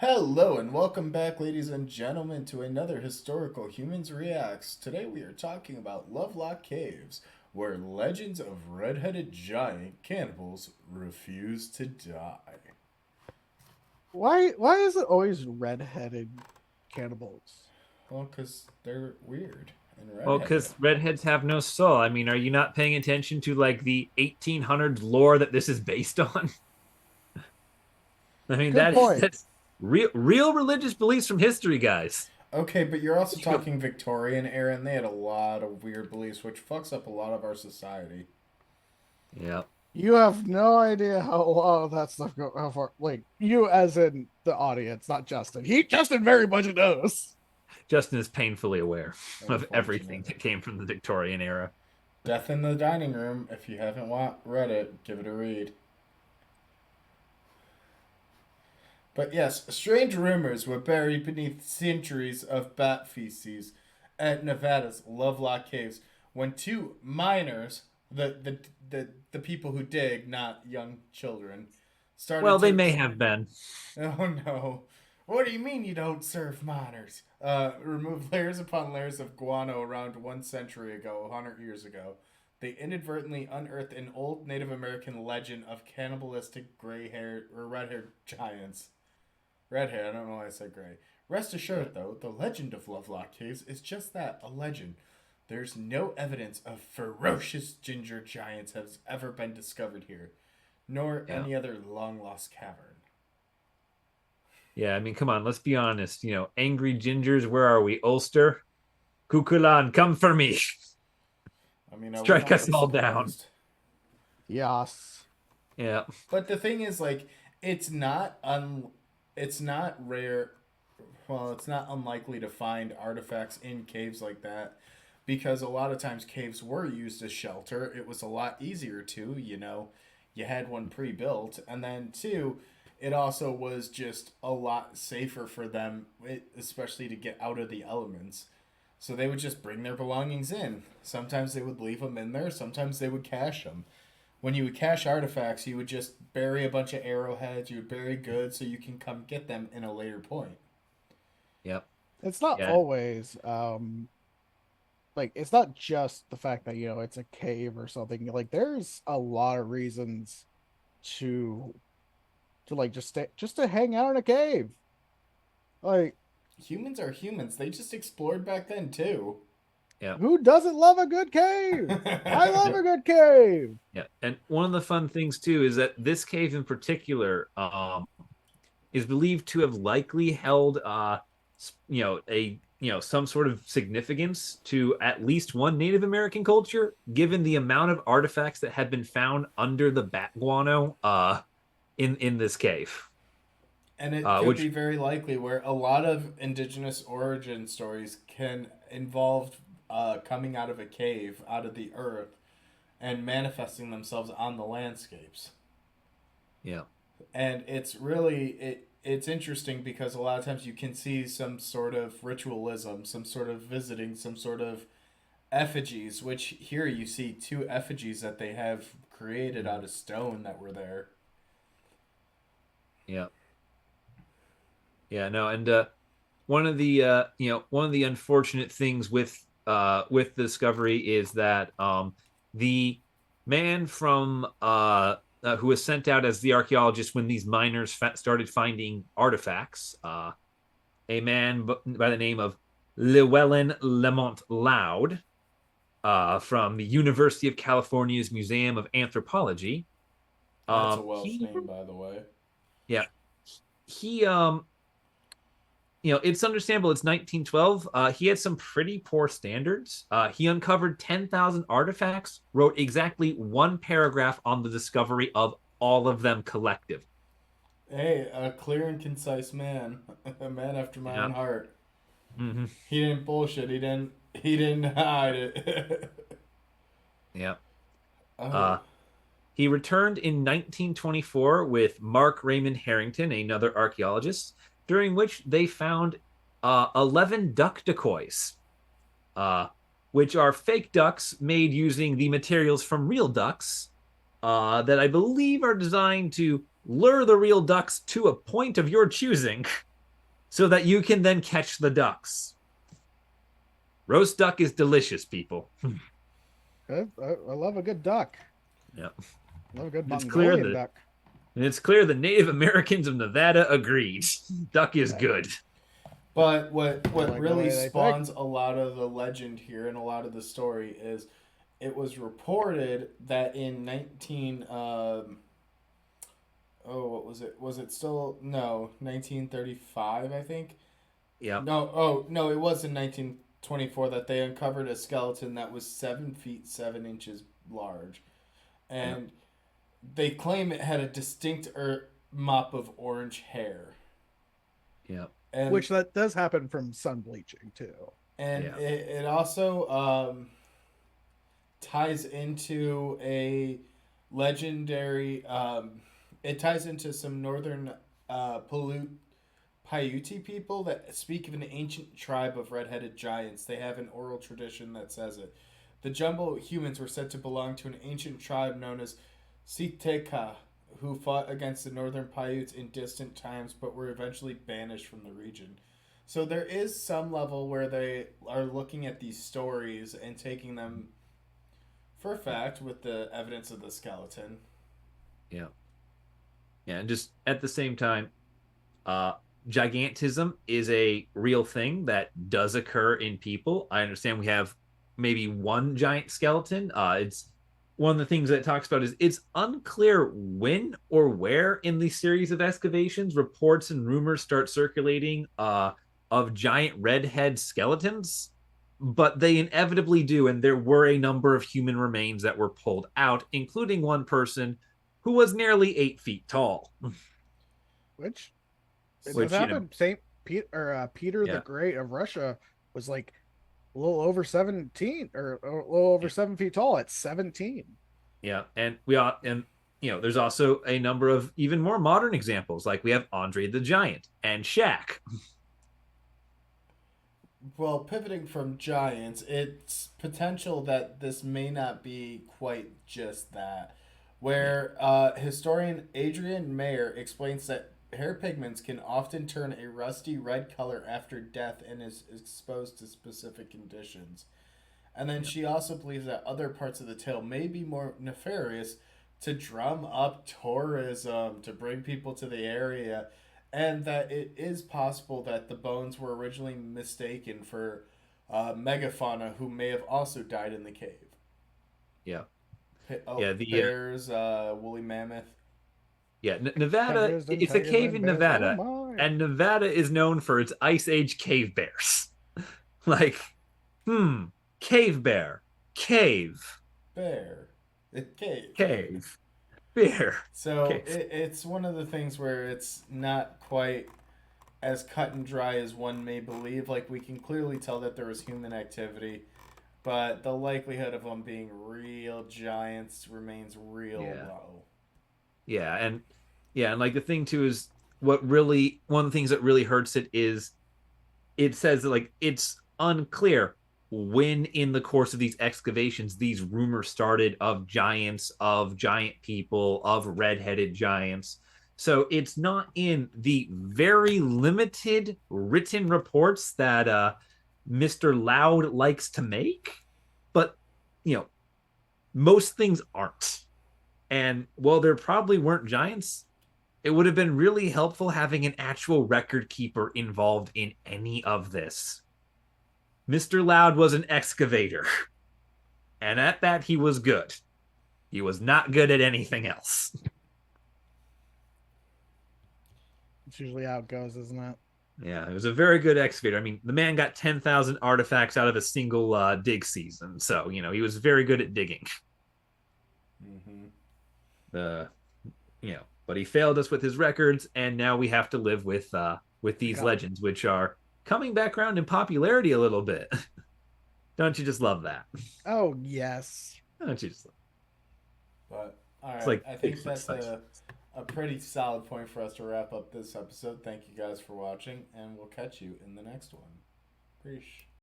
Hello and welcome back, ladies and gentlemen, to another Historical Humans Reacts. Today we are talking about Lovelock Caves, where legends of red-headed giant cannibals refuse to die. Why is it always redheaded cannibals? Well, because they're weird and Well, redheaded. because redheads have no soul. I mean, are you not paying attention to like the 1800s lore that this is based on? I mean, Good point. that's real religious beliefs from history, guys. Okay, but you're also talking Victorian era, and they had a lot of weird beliefs, which fucks up a lot of our society. Yeah. You have no idea how a lot of that stuff how far. Like you, as in the audience, not Justin. Justin very much knows. Justin is painfully aware of everything Unfortunate. that came from the Victorian era. Death in the Dining Room. If you haven't read it, give it a read. But yes, strange rumors were buried beneath centuries of bat feces at Nevada's Lovelock Caves when two miners, the people who dig, not young children, started Well, they to. may have been. Oh no. What do you mean you don't serve miners? Remove layers upon layers of guano around 1 century ago, 100 years ago. They inadvertently unearthed an old Native American legend of cannibalistic gray haired or red haired giants. Red hair, I don't know why I said gray. Rest assured, though, the legend of Lovelock Caves is just that, a legend. There's no evidence of ferocious ginger giants has ever been discovered here, nor Yeah. any other long lost cavern. Yeah, I mean, come on, let's be honest. Angry gingers, where are we? Ulster? Kukulan, come for me. I mean, I would Strike not us be all down. surprised. Yes. Yeah. But the thing is, like, it's not rare. Well, it's not unlikely to find artifacts in caves like that because a lot of times caves were used as shelter. It was a lot easier to, you had one pre-built, and then two, it also was just a lot safer for them, especially to get out of the elements. So they would just bring their belongings in. Sometimes they would leave them in there. Sometimes they would cache them. When you would cache artifacts, you would just bury a bunch of arrowheads. You would bury goods so you can come get them in a later point. Yep. It's not Yeah. always like it's not just the fact that it's a cave or something. Like there's a lot of reasons to like just to hang out in a cave. Like Humans are humans. They just explored back then too. Yeah. who doesn't love a good cave? I love Yep. a good cave. Yeah, and one of the fun things too is that this cave in particular is believed to have likely held some sort of significance to at least one Native American culture, given the amount of artifacts that had been found under the bat guano in this cave. And it could be Which very likely where a lot of indigenous origin stories can involve coming out of a cave, out of the earth, and manifesting themselves on the landscapes. Yeah. And it's interesting because a lot of times you can see some sort of ritualism, some sort of visiting, some sort of effigies, which here you see two effigies that they have created out of stone that were there. Yeah. Yeah, no, and one of the unfortunate things with the discovery is that the man from who was sent out as the archaeologist when these miners started finding artifacts, a man by the name of Llewellyn Lamont Loud, from the University of California's Museum of Anthropology. That's a Welsh He name, by the way. Yeah, he it's understandable. It's 1912. He had some pretty poor standards. He uncovered 10,000 artifacts, wrote exactly one paragraph on the discovery of all of them collective. Hey, a clear and concise man, a man after my own Yeah. heart. Hmm. He didn't bullshit. He didn't hide it. Yeah. Oh, Uh, he returned in 1924 with Mark Raymond Harrington, another archaeologist, during which they found 11 duck decoys, uh, which are fake ducks made using the materials from real ducks, that I believe are designed to lure the real ducks to a point of your choosing. so that you can then catch the ducks. Roast duck is delicious, people. I love a good duck. Yeah. I love a good It's clear Mongolian that duck. it's clear the Native Americans of Nevada agreed. Duck is Hey, good. But I what like the really way they think. spawns a lot of the legend here and a lot of the story is it was reported that in 19 oh, what was it? Was it still no 1935? I think. Yep. No, oh no, it was in 1924 that they uncovered a skeleton that was 7 feet 7 inches large, Yep. and they claim it had a distinct mop of orange hair, Yep. and Which that does happen from sun bleaching too. Yeah. it also ties into a legendary. It ties into some northern Paiute people that speak of an ancient tribe of redheaded giants. They have an oral tradition that says it. The jumbo humans were said to belong to an ancient tribe known as Siteka, who fought against the northern Paiutes in distant times but were eventually banished from the region. So there is some level where they are looking at these stories and taking them for a fact with the evidence of the skeleton. Yeah. Yeah. And just at the same time, uh, gigantism is a real thing that does occur in people. I understand we have maybe one giant skeleton. It's one of the things that it talks about is it's unclear when or where in the series of excavations reports and rumors start circulating of giant redhead skeletons, but they inevitably do. And there were a number of human remains that were pulled out, including one person who was nearly 8 feet tall, Which it does which, happen. Saint Pete or Peter the yeah, Great of Russia was like a little over 17 or a little over yeah. 7 feet tall at 17. Yeah, and we are, and there's also a number of even more modern examples, like we have Andre the Giant and Shaq. Well, pivoting from giants, it's potential that this may not be quite just that. Yeah, Where historian Adrian Mayer explains that hair pigments can often turn a rusty red color after death and is exposed to specific conditions. And then yeah, she also believes that other parts of the tale may be more nefarious to drum up tourism, to bring people to the area, and that it is possible that the bones were originally mistaken for megafauna who may have also died in the cave. yeah, Oh, yeah. The bears, woolly mammoth, Nevada, Tigers and it's a tigers cave and in bears. Oh Nevada, my. and Nevada is known for its Ice Age cave bears. Like, hmm, cave bear, cave, bear, cave. cave, bear, So cave. it's one of the things where it's not quite as cut and dry as one may believe. Like, we can clearly tell that there was human activity, but the likelihood of them being real giants remains real Yeah, low. yeah, and like the thing too is what really one of the things that really hurts it is it says that like it's unclear when in the course of these excavations these rumors started of giants, of giant people, of redheaded giants. So it's not in the very limited written reports that Mr. Loud likes to make, but you know most things aren't. And while there probably weren't giants, it would have been really helpful having an actual record keeper involved in any of this. Mr. Loud was an excavator, and at that, he was good. He was not good at anything else. It's usually how it goes, isn't it? Yeah, he was a very good excavator. I mean, the man got 10,000 artifacts out of a single dig season. So, he was very good at digging. Mm-hmm. Uh, but he failed us with his records, and now we have to live with these Yeah. legends, which are coming back around in popularity a little bit. Don't you just love that? Oh yes. Don't you just? But all It's right, like I think Bigfoot that's stuff. a pretty solid point for us to wrap up this episode. Thank you guys for watching, and we'll catch you in the next one. Peace.